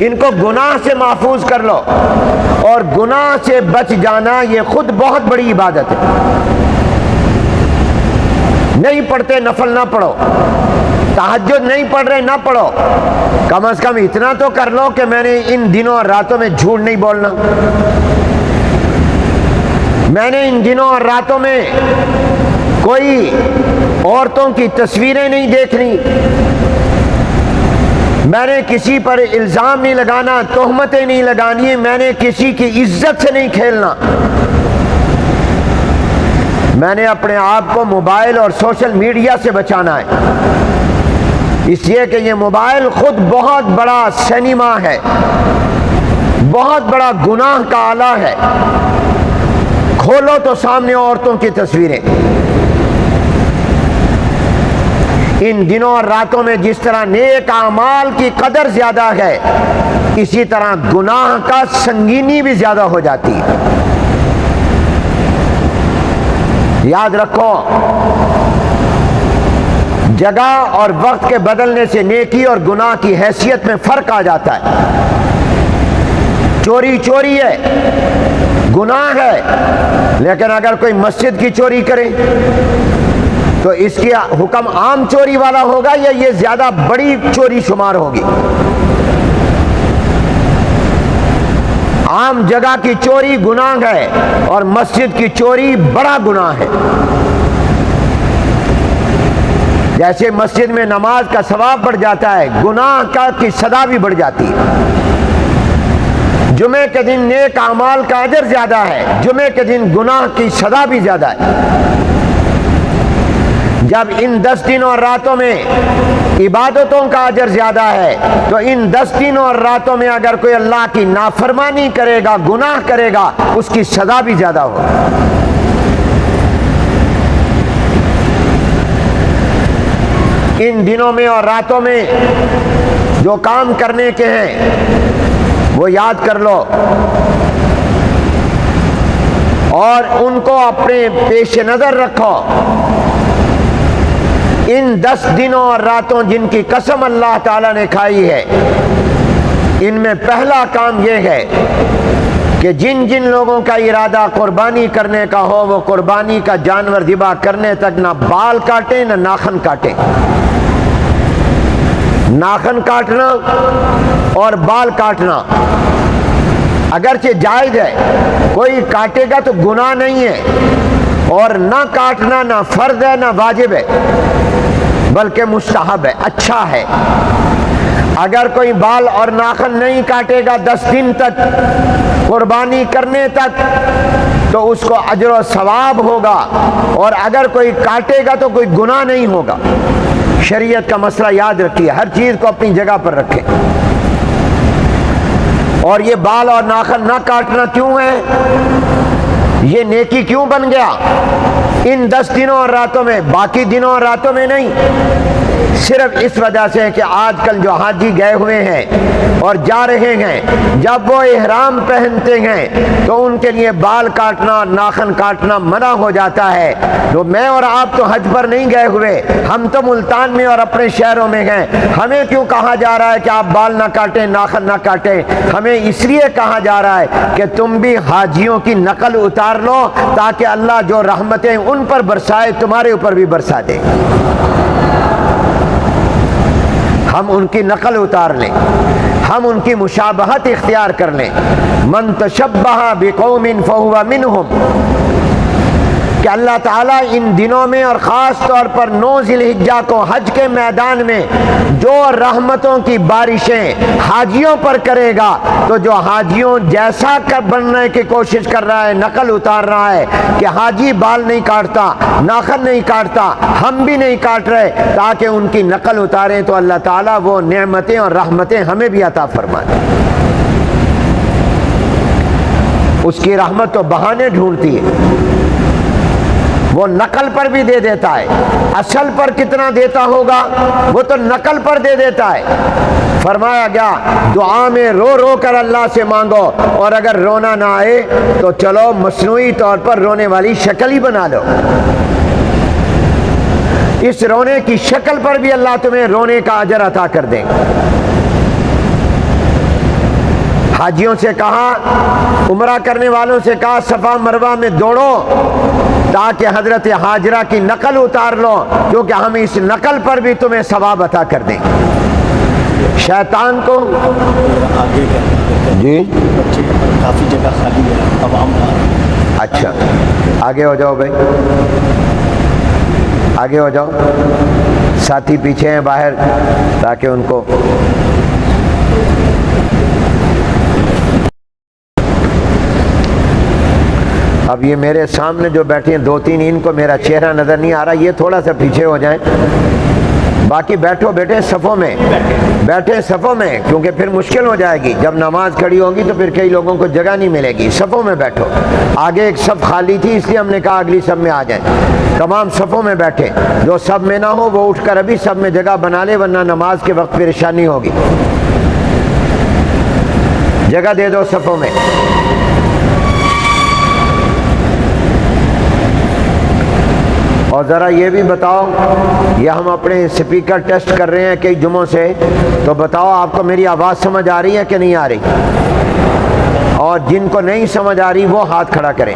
Speaker 1: ان کو گناہ سے محفوظ کر لو۔ اور گناہ سے بچ جانا یہ خود بہت بڑی عبادت ہے۔ نہیں پڑھتے نفل نہ پڑھو، تہجد نہیں پڑھ رہے نہ پڑھو، کم از کم اتنا تو کر لو کہ میں نے ان دنوں اور راتوں میں جھوٹ نہیں بولنا، میں نے ان دنوں اور راتوں میں کوئی عورتوں کی تصویریں نہیں دیکھنی، میں نے کسی پر الزام نہیں لگانا، تہمتیں نہیں لگانی، میں نے کسی کی عزت سے نہیں کھیلنا۔ میں نے اپنے آپ کو موبائل اور سوشل میڈیا سے بچانا ہے، اس لیے کہ یہ موبائل خود بہت بڑا سینما ہے، بہت بڑا گناہ کا آلہ ہے۔ کھولو تو سامنے عورتوں کی تصویریں۔ ان دنوں اور راتوں میں جس طرح نیک اعمال کی قدر زیادہ ہے، اسی طرح گناہ کا سنگینی بھی زیادہ ہو جاتی ہے۔ یاد رکھو، جگہ اور وقت کے بدلنے سے نیکی اور گناہ کی حیثیت میں فرق آ جاتا ہے۔ چوری چوری ہے، گناہ ہے، لیکن اگر کوئی مسجد کی چوری کرے تو اس کی حکم عام چوری والا ہوگا یا یہ زیادہ بڑی چوری شمار ہوگی؟ عام جگہ کی چوری گناہ ہے اور مسجد کی چوری بڑا گناہ ہے۔ جیسے مسجد میں نماز کا ثواب بڑھ جاتا ہے، گناہ کی سزا بھی بڑھ جاتی ہے۔ جمعے کے دن نیک اعمال کا اجر زیادہ ہے، جمعے کے دن گناہ کی سزا بھی زیادہ ہے۔ جب ان 10 دنوں اور راتوں میں عبادتوں کا اجر زیادہ ہے، تو ان 10 دنوں اور راتوں میں اگر کوئی اللہ کی نافرمانی کرے گا، گناہ کرے گا، اس کی سزا بھی زیادہ ہوگی۔ ان دنوں میں اور راتوں میں جو کام کرنے کے ہیں وہ یاد کر لو اور ان کو اپنے پیش نظر رکھو۔ ان 10 دنوں اور راتوں جن کی قسم اللہ تعالیٰ نے کھائی ہے، ان میں پہلا کام یہ ہے کہ جن جن لوگوں کا ارادہ قربانی کرنے کا ہو، وہ قربانی کا جانور ذبح کرنے تک نہ بال کاٹیں نہ ناخن کاٹیں۔ ناخن کاٹنا اور بال کاٹنا اگرچہ جائز ہے، کوئی کاٹے گا تو گناہ نہیں ہے، اور نہ کاٹنا نہ فرض ہے نہ واجب ہے، بلکہ مستحب ہے، اچھا ہے۔ اگر کوئی بال اور ناخن نہیں کاٹے گا 10 دن تک قربانی کرنے تک، تو اس کو اجر و ثواب ہوگا، اور اگر کوئی کاٹے گا تو کوئی گناہ نہیں ہوگا۔ شریعت کا مسئلہ یاد رکھیے، ہر چیز کو اپنی جگہ پر رکھیں۔ اور یہ بال اور ناخن نہ کاٹنا کیوں ہے؟ یہ نیکی کیوں بن گیا ان 10 دنوں اور راتوں میں، باقی دنوں اور راتوں میں نہیں؟ صرف اس وجہ سے کہ آج کل جو حاجی گئے ہوئے ہیں اور جا رہے ہیں، جب وہ احرام پہنتے ہیں تو ان کے لیے بال کاٹنا اور ناخن کاٹنا منع ہو جاتا ہے۔ تو میں اور آپ تو حج پر نہیں گئے ہوئے، ہم تو ملتان میں اور اپنے شہروں میں ہیں، ہمیں کیوں کہا جا رہا ہے کہ آپ بال نہ کاٹیں، ناخن نہ کاٹیں؟ ہمیں اس لیے کہا جا رہا ہے کہ تم بھی حاجیوں کی نقل اتار لو، تاکہ اللہ جو رحمتیں ان پر برسائے تمہارے اوپر بھی برسا دے۔ ہم ان کی نقل اتار لیں، ہم ان کی مشابہت اختیار کر لیں۔ من تشبہ بقوم فہو منہم، کہ اللہ تعالیٰ ان دنوں میں اور خاص طور پر 9 ذی الحجہ کو حج کے میدان میں جو رحمتوں کی بارشیں حاجیوں پر کرے گا، تو جو حاجیوں جیسا بننے کی کوشش کر رہا ہے، نقل اتار رہا ہے کہ حاجی بال نہیں کاٹتا، ناخن نہیں کاٹتا، ہم بھی نہیں کاٹ رہے، تاکہ ان کی نقل اتاریں تو اللہ تعالیٰ وہ نعمتیں اور رحمتیں ہمیں بھی عطا فرما دے۔ اس کی رحمت تو بہانے ڈھونڈتی ہے، وہ نقل پر بھی دے دیتا ہے، اصل پر کتنا دیتا ہوگا وہ تو نقل پر دے دیتا ہے۔ فرمایا گیا دعا میں رو رو کر اللہ سے مانگو، اور اگر رونا نہ آئے تو چلو مصنوعی طور پر رونے والی شکل ہی بنا لو، اس رونے کی شکل پر بھی اللہ تمہیں رونے کا اجر عطا کر دیں گے۔ حاجیوں سے کہا، عمرہ کرنے والوں سے کہا صفا مروہ میں دوڑو تاکہ حضرت ہاجرہ کی نقل اتار لو، کیونکہ ہم اس نقل پر بھی تمہیں ثواب عطا کر دیں گے۔ شیطان کو جی
Speaker 2: کافی جگہ خالی ہے، عوام
Speaker 1: اچھا آگے ہو جاؤ بھائی، آگے ہو جاؤ، ساتھی پیچھے ہیں باہر تاکہ ان کو اب یہ میرے سامنے جو بیٹھے ہیں 2-3 ان کو میرا چہرہ نظر نہیں آ رہا، یہ تھوڑا سا پیچھے ہو جائیں، باقی بیٹھو بیٹھے صفوں میں، بیٹھے صفوں میں، کیونکہ پھر مشکل ہو جائے گی، جب نماز کھڑی ہوگی تو پھر کئی لوگوں کو جگہ نہیں ملے گی، صفوں میں بیٹھو۔ آگے ایک صف خالی تھی اس لیے ہم نے کہا اگلی صف میں آ جائیں، تمام صفوں میں بیٹھے، جو صف میں نہ ہو وہ اٹھ کر ابھی صف میں جگہ بنا لے، ورنہ نماز کے وقت پریشانی ہوگی۔ جگہ دے دو صفوں میں۔ اور ذرا یہ بھی بتاؤ، یہ ہم اپنے سپیکر ٹیسٹ کر رہے ہیں کئی جمعوں سے، تو بتاؤ آپ کو میری آواز سمجھ آ رہی ہے کہ نہیں آ رہی؟ اور جن کو نہیں سمجھ آ رہی وہ ہاتھ کھڑا کریں۔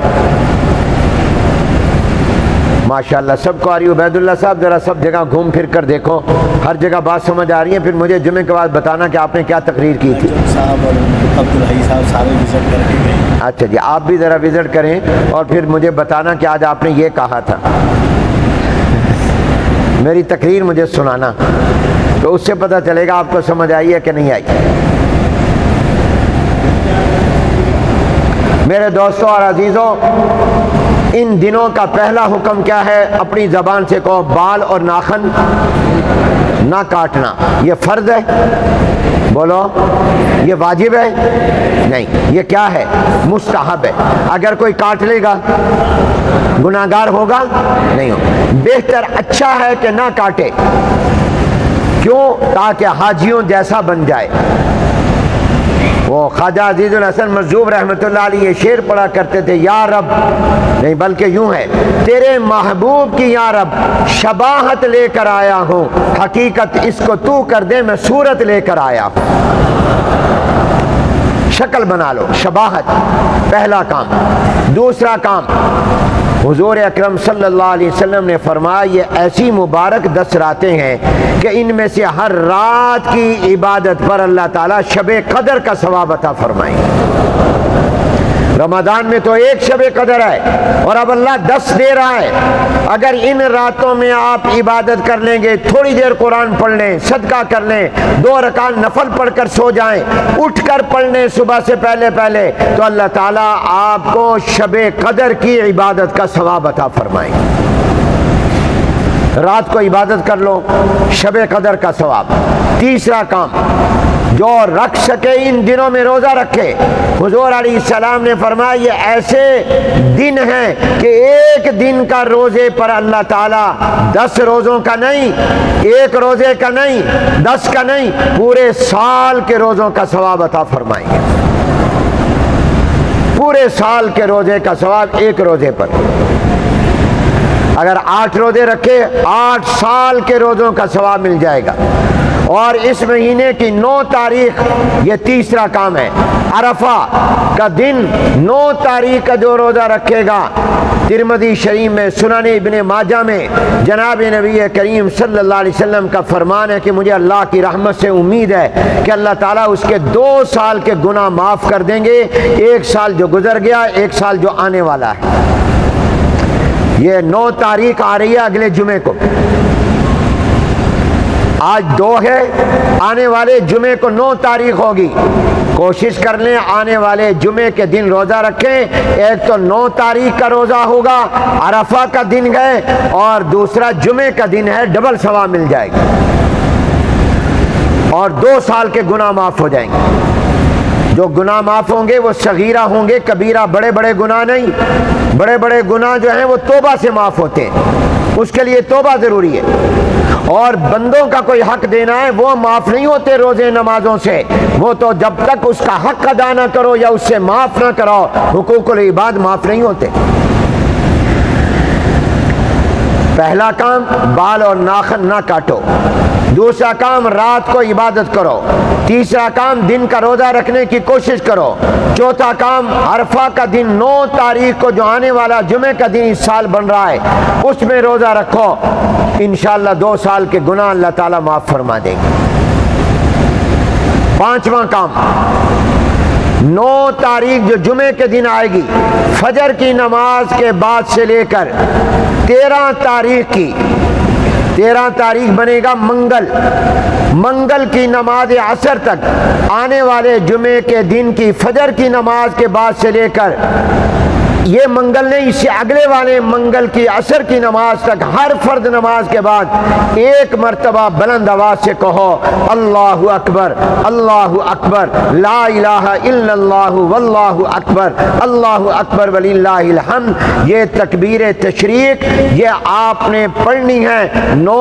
Speaker 1: ماشاءاللہ سب کو آ رہی ہے۔ عبید اللہ صاحب ذرا سب جگہ گھوم پھر کر دیکھو، ہر جگہ بات سمجھ آ رہی ہے، پھر مجھے جمعے کے بعد بتانا کہ آپ نے کیا تقریر کی تھی۔
Speaker 2: صاحب اور عبدالحی صاحب سارے وزٹ کر کے گئے۔
Speaker 1: اچھا جی، آپ بھی ذرا وزٹ کریں اور پھر مجھے بتانا کہ آج آپ نے یہ کہا تھا، میری تقریر مجھے سنانا، تو اس سے پتہ چلے گا آپ کو سمجھ آئی ہے کہ نہیں آئی۔ میرے دوستوں اور عزیزوں، ان دنوں کا پہلا حکم کیا ہے؟ اپنی زبان سے کہو بال اور ناخن نہ کاٹنا۔ یہ فرض ہے؟ بولو یہ واجب ہے؟ نہیں، یہ کیا ہے؟ مستحب ہے۔ اگر کوئی کاٹ لے گا گناہگار ہوگا؟ نہیں ہوگا۔ بہتر اچھا ہے کہ نہ کاٹے، کیوں؟ تاکہ حاجیوں جیسا بن جائے۔ وہ خواجہ عزیز الحسن مجذوب رحمۃ اللہ علیہ یہ شعر پڑھا کرتے تھے، یا رب، نہیں بلکہ یوں ہے، تیرے محبوب کی یا رب شباہت لے کر آیا ہوں، حقیقت اس کو تو کر دے میں صورت لے کر آیا ہوں۔ شکل بنا لو، شباہت پہلا کام۔ دوسرا کام، حضور اکرم صلی اللہ علیہ وسلم نے فرمایا یہ ایسی مبارک 10 راتیں ہیں کہ ان میں سے ہر رات کی عبادت پر اللہ تعالیٰ شب قدر کا ثواب عطا فرمائیں گے۔ رمضان میں تو ایک شب قدر ہے اور اب اللہ 10 دے رہا ہے۔ اگر ان راتوں میں آپ عبادت کر لیں گے، تھوڑی دیر قرآن پڑھ لیں، صدقہ کر لیں، 2 رکعت نفل پڑھ کر سو جائیں، اٹھ کر پڑھ لیں صبح سے پہلے پہلے، تو اللہ تعالیٰ آپ کو شب قدر کی عبادت کا ثواب عطا فرمائیں گے۔ رات کو عبادت کر لو، شب قدر کا ثواب۔ تیسرا کام، جو رکھ سکے ان دنوں میں روزہ رکھے۔ حضور علیہ السلام نے فرمایا یہ ایسے دن ہیں کہ ایک دن کا روزے پر اللہ تعالیٰ 10 روزوں کا نہیں، ایک روزے کا نہیں، 10 کا نہیں، پورے سال کے روزوں کا ثواب عطا فرمائیں گے۔ پورے سال کے روزے کا ثواب ایک روزے پر۔ اگر 8 روزے رکھے، 8 سال کے روزوں کا ثواب مل جائے گا۔ اور اس مہینے کی 9 تاریخ، یہ تیسرا کام ہے، عرفہ کا دن 9 تاریخ کا جو روزہ رکھے گا، ترمذی شریف میں، سنن ابن ماجہ میں جناب نبی کریم صلی اللہ علیہ وسلم کا فرمان ہے کہ مجھے اللہ کی رحمت سے امید ہے کہ اللہ تعالیٰ اس کے 2 سال کے گناہ معاف کر دیں گے، 1 سال جو گزر گیا، 1 سال جو آنے والا ہے۔ یہ 9 تاریخ آ رہی ہے اگلے جمعے کو، آج 2 ہے، آنے والے جمعے کو 9 تاریخ ہوگی۔ کوشش کر لیں آنے والے جمعے کے دن روزہ رکھیں۔ ایک تو 9 تاریخ کا روزہ ہوگا، عرفہ کا دن ہے، اور دوسرا جمعے کا دن ہے، ڈبل ثواب مل جائے گا، اور 2 سال کے گناہ معاف ہو جائیں گے۔ جو گناہ معاف ہوں گے وہ صغیرہ ہوں گے، کبیرہ بڑے بڑے گناہ نہیں۔ بڑے بڑے گناہ جو ہیں وہ توبہ سے معاف ہوتے ہیں، اس کے لیے توبہ ضروری ہے۔ اور بندوں کا کوئی حق دینا ہے وہ معاف نہیں ہوتے روزے نمازوں سے، وہ تو جب تک اس کا حق ادا نہ کرو یا اس سے معاف نہ کرو، حقوق العباد معاف نہیں ہوتے۔ پہلا کام بال اور ناخن نہ کاٹو، دوسرا کام رات کو عبادت کرو، تیسرا کام دن کا روزہ رکھنے کی کوشش کرو، چوتھا کام عرفہ کا دن 9 تاریخ کو جو آنے والا جمعے کا دن اس سال بن رہا ہے اس میں روزہ رکھو، انشاءاللہ 2 سال کے گناہ اللہ تعالیٰ معاف فرما دیں گے۔ پانچواں کام 9 تاریخ جو جمعے کے دن آئے گی، فجر کی نماز کے بعد سے لے کر 13 تاریخ کی، 13 تاریخ بنے گا منگل کی نماز عصر تک، آنے والے جمعے کے دن کی فجر کی نماز کے بعد سے لے کر یہ منگل نہیں، اس سے اگلے والے منگل کی عصر کی نماز تک ہر فرض نماز کے بعد ایک مرتبہ بلند آواز سے کہو اللہ اکبر اللہ اکبر لا الہ الا اللہ واللہ اکبر اللہ اکبر وللہ الحمد۔ یہ تکبیر تشریق یہ آپ نے پڑھنی ہے 9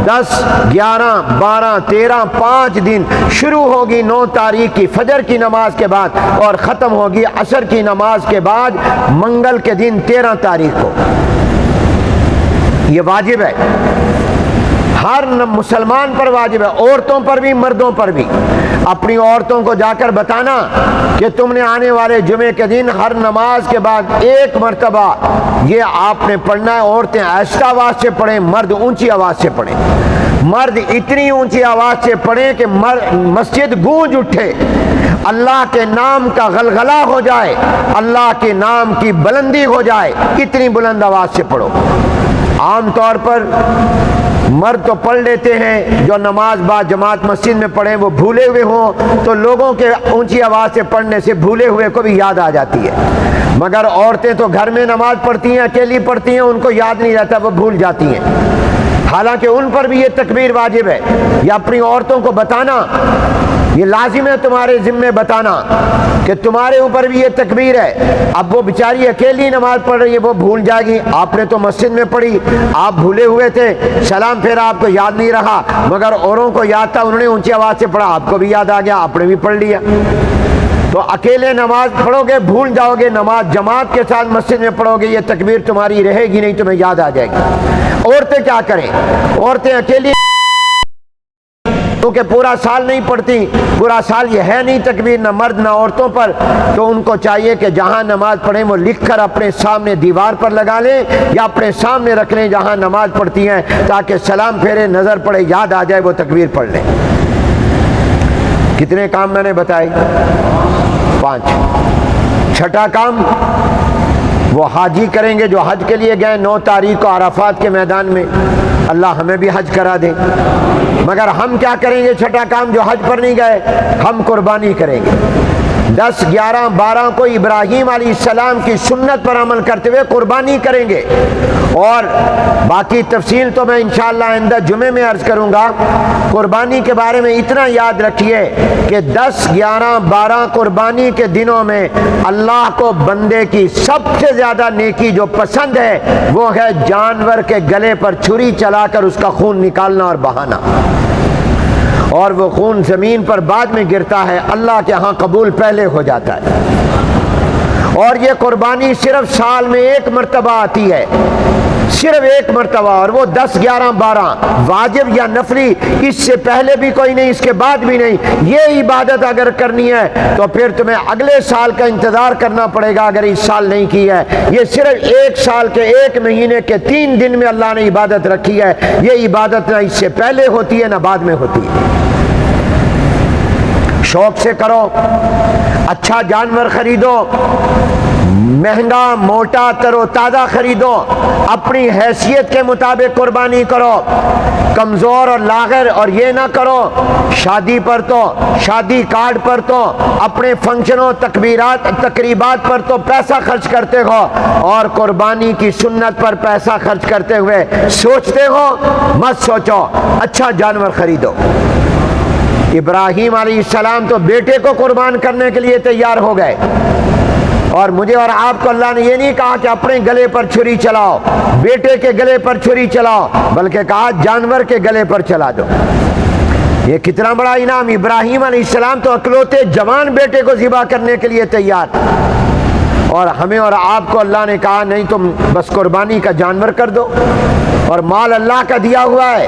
Speaker 1: 10 11 12 13 5 دن، شروع ہوگی 9 تاریخ کی فجر کی نماز کے بعد اور ختم ہوگی عصر کی نماز کے بعد منگل کے دن 13 تاریخ کو۔ یہ واجب ہے، ہر مسلمان پر واجب ہے، عورتوں پر بھی مردوں پر بھی۔ اپنی عورتوں کو جا کر بتانا کہ تم نے آنے والے جمعے کے دن ہر نماز کے بعد ایک مرتبہ یہ آپ نے پڑھنا ہے۔ عورتیں آہستہ آواز سے پڑھیں، مرد اونچی آواز سے پڑھیں۔ مرد اتنی اونچی آواز سے پڑھیں کہ مسجد گونج اٹھے، اللہ کے نام کا غلغلہ ہو جائے، اللہ کے نام کی بلندی ہو جائے، اتنی بلند آواز سے پڑھو۔ عام طور پر مرد تو پڑھ لیتے ہیں، جو نماز با جماعت مسجد میں پڑھیں وہ بھولے ہوئے ہوں تو لوگوں کے اونچی آواز سے پڑھنے سے بھولے ہوئے کو بھی یاد آ جاتی ہے، مگر عورتیں تو گھر میں نماز پڑھتی ہیں، اکیلی پڑھتی ہیں، ان کو یاد نہیں رہتا، وہ بھول جاتی ہیں، حالانکہ ان پر بھی یہ تکبیر واجب ہے۔ یا اپنی عورتوں کو بتانا، یہ لازم ہے تمہارے ذمے بتانا کہ تمہارے اوپر بھی یہ تکبیر ہے۔ اب وہ بیچاری اکیلی نماز پڑھ رہی ہے، وہ بھول جائے گی، آپ نے تو مسجد میں پڑھی، آپ بھولے ہوئے تھے، سلام پھیرا آپ کو یاد نہیں رہا، مگر اوروں کو یاد تھا، انہوں نے اونچی آواز سے پڑھا، آپ کو بھی یاد آ گیا، آپ نے بھی پڑھ لیا۔ تو اکیلے نماز پڑھو گے بھول جاؤ گے، نماز جماعت کے ساتھ مسجد میں پڑھو گے یہ تکبیر تمہاری رہے گی نہیں، تمہیں یاد آ جائے گی۔ عورتیں کیا کریں؟ عورتیں اکیلی کیونکہ پورا سال نہیں پڑھتی، پورا سال یہ ہے نہیں تکبیر، نہ مرد نہ عورتوں پر، تو ان کو چاہیے کہ جہاں نماز پڑھیں وہ لکھ کر اپنے سامنے دیوار پر لگا لیں یا اپنے سامنے رکھ لیں جہاں نماز پڑھتی ہیں، تاکہ سلام پھیرے، نظر پڑے، یاد آ جائے، وہ تکبیر پڑھ لیں۔ کتنے کام میں نے بتائے؟ 5۔ چھٹا کام وہ حاجی کریں گے جو حج کے لیے گئے 9 تاریخ کو عرفات کے میدان میں، اللہ ہمیں بھی حج کرا دے۔ مگر ہم کیا کریں گے؟ چھٹا کام جو حج پر نہیں گئے، ہم قربانی کریں گے۔ 10 11 12 کو ابراہیم علیہ السلام کی سنت پر عمل کرتے ہوئے قربانی کریں گے، اور باقی تفصیل تو میں انشاءاللہ آئندہ جمعے میں عرض کروں گا۔ قربانی کے بارے میں اتنا یاد رکھیے کہ 10 11 12 قربانی کے دنوں میں اللہ کو بندے کی سب سے زیادہ نیکی جو پسند ہے وہ ہے جانور کے گلے پر چھری چلا کر اس کا خون نکالنا اور بہانا، اور وہ خون زمین پر بعد میں گرتا ہے، اللہ کے ہاں قبول پہلے ہو جاتا ہے۔ اور یہ قربانی صرف سال میں ایک مرتبہ آتی ہے، صرف ایک مرتبہ، اور وہ 10 11 12 واجب یا نفلی، اس سے پہلے بھی کوئی نہیں، اس کے بعد بھی نہیں۔ یہ عبادت اگر کرنی ہے تو پھر تمہیں اگلے سال کا انتظار کرنا پڑے گا اگر اس سال نہیں کی ہے۔ یہ صرف ایک سال کے 1 مہینے کے 3 دن میں اللہ نے عبادت رکھی ہے، یہ عبادت نہ اس سے پہلے ہوتی ہے نہ بعد میں ہوتی ہے۔ شوق سے کرو، اچھا جانور خریدو، مہنگا موٹا تر و تازہ خریدو، اپنی حیثیت کے مطابق قربانی کرو، کمزور اور لاغر اور یہ نہ کرو شادی پر تو، شادی کارڈ پر تو، اپنے فنکشنوں تقریبات پر تو پیسہ خرچ کرتے ہو، اور قربانی کی سنت پر پیسہ خرچ کرتے ہوئے سوچتے ہو، مت سوچو، اچھا جانور خریدو۔ ابراہیم علیہ السلام تو بیٹے کو قربان کرنے کے لیے تیار ہو گئے، اور مجھے اور آپ کو اللہ نے یہ نہیں کہا کہ اپنے گلے پر چھری چلاؤ، بیٹے کے گلے پر چھری چلاؤ، بلکہ کہا جانور کے گلے پر چلا دو۔ یہ کتنا بڑا انعام! ابراہیم علیہ السلام تو اکلوتے جوان بیٹے کو ذبح کرنے کے لیے تیار، اور ہمیں اور آپ کو اللہ نے کہا نہیں تم بس قربانی کا جانور کر دو، اور مال اللہ کا دیا ہوا ہے،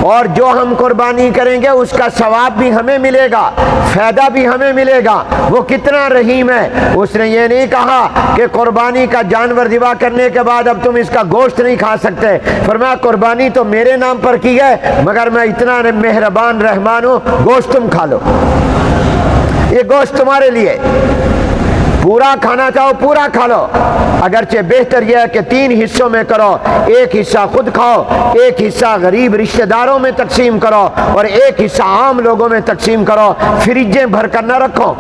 Speaker 1: اور جو ہم قربانی کریں گے اس کا ثواب بھی ہمیں ملے گا، فائدہ بھی ہمیں ملے گا۔ وہ کتنا رحیم ہے، اس نے یہ نہیں کہا کہ قربانی کا جانور ذبح کرنے کے بعد اب تم اس کا گوشت نہیں کھا سکتے، فرمایا قربانی تو میرے نام پر کی ہے، مگر میں اتنا مہربان رحمان ہوں، گوشت تم کھا لو، یہ گوشت تمہارے لیے، پورا کھانا چاہو پورا کھا لو، اگرچہ بہتر یہ ہے کہ 3 حصوں میں کرو، ایک حصہ خود کھاؤ، ایک حصہ غریب رشتہ داروں میں تقسیم کرو، اور ایک حصہ عام لوگوں میں تقسیم کرو، فریجیں بھر کر نہ رکھو،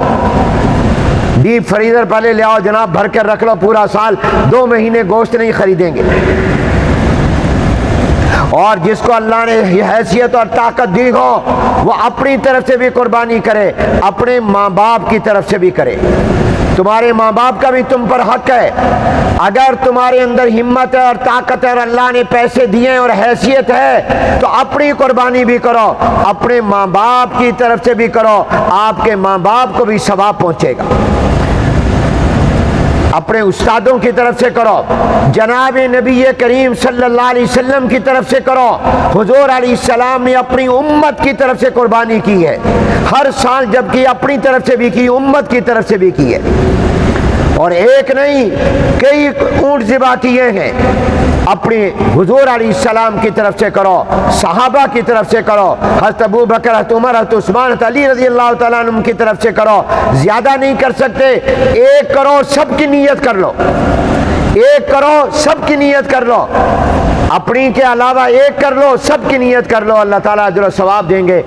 Speaker 1: ڈیپ فریزر پہلے لے آؤ جناب، بھر کر رکھ لو پورا سال، 2 مہینے گوشت نہیں خریدیں گے۔ اور جس کو اللہ نے حیثیت اور طاقت دی ہو وہ اپنی طرف سے بھی قربانی کرے، اپنے ماں باپ کی طرف سے بھی کرے، تمہارے ماں باپ کا بھی تم پر حق ہے، اگر تمہارے اندر ہمت ہے اور طاقت ہے اور اللہ نے پیسے دیے اور حیثیت ہے تو اپنی قربانی بھی کرو، اپنے ماں باپ کی طرف سے بھی کرو، آپ کے ماں باپ کو بھی ثواب پہنچے گا، اپنے استادوں کی طرف سے کرو، جناب نبی کریم صلی اللہ علیہ وسلم کی طرف سے کرو، حضور علیہ السلام نے اپنی امت کی طرف سے قربانی کی ہے، ہر سال جب کی اپنی طرف سے بھی کی، امت کی طرف سے بھی کی ہے، اور ایک نہیں کئی اونٹ ذبح کیے ہیں، اپنے حضور علیہ السلام کی طرف سے کرو، صحابہ کی طرف سے کرو، حضرت ابو بکر، حضرت عمر، حضرت عثمان، حضرت علی رضی اللہ تعالیٰ عنہ کی طرف سے کرو، زیادہ نہیں کر سکتے، ایک کرو سب کی نیت کر لو، ایک کرو سب کی نیت کر لو، اپنی کے علاوہ ایک کر لو، سب کی نیت کر لو، اللہ تعالیٰ اجر و ثواب دیں گے۔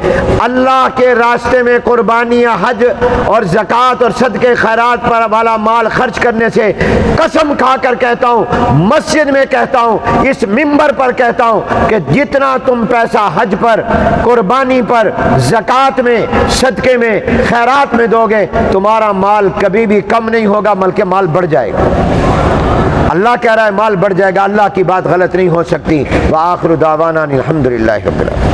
Speaker 1: اللہ کے راستے میں قربانیاں، حج اور زکوٰۃ اور صدقے خیرات پر والا مال خرچ کرنے سے قسم کھا کر کہتا ہوں، مسجد میں کہتا ہوں، اس منبر پر کہتا ہوں کہ جتنا تم پیسہ حج پر، قربانی پر، زکوٰۃ میں، صدقے میں، خیرات میں دو گے، تمہارا مال کبھی بھی کم نہیں ہوگا بلکہ مال بڑھ جائے گا۔ اللہ کہہ رہا ہے مال بڑھ جائے گا، اللہ کی بات غلط نہیں ہو سکتی۔ وآخر دعوانا الحمدللہ رب العالمین۔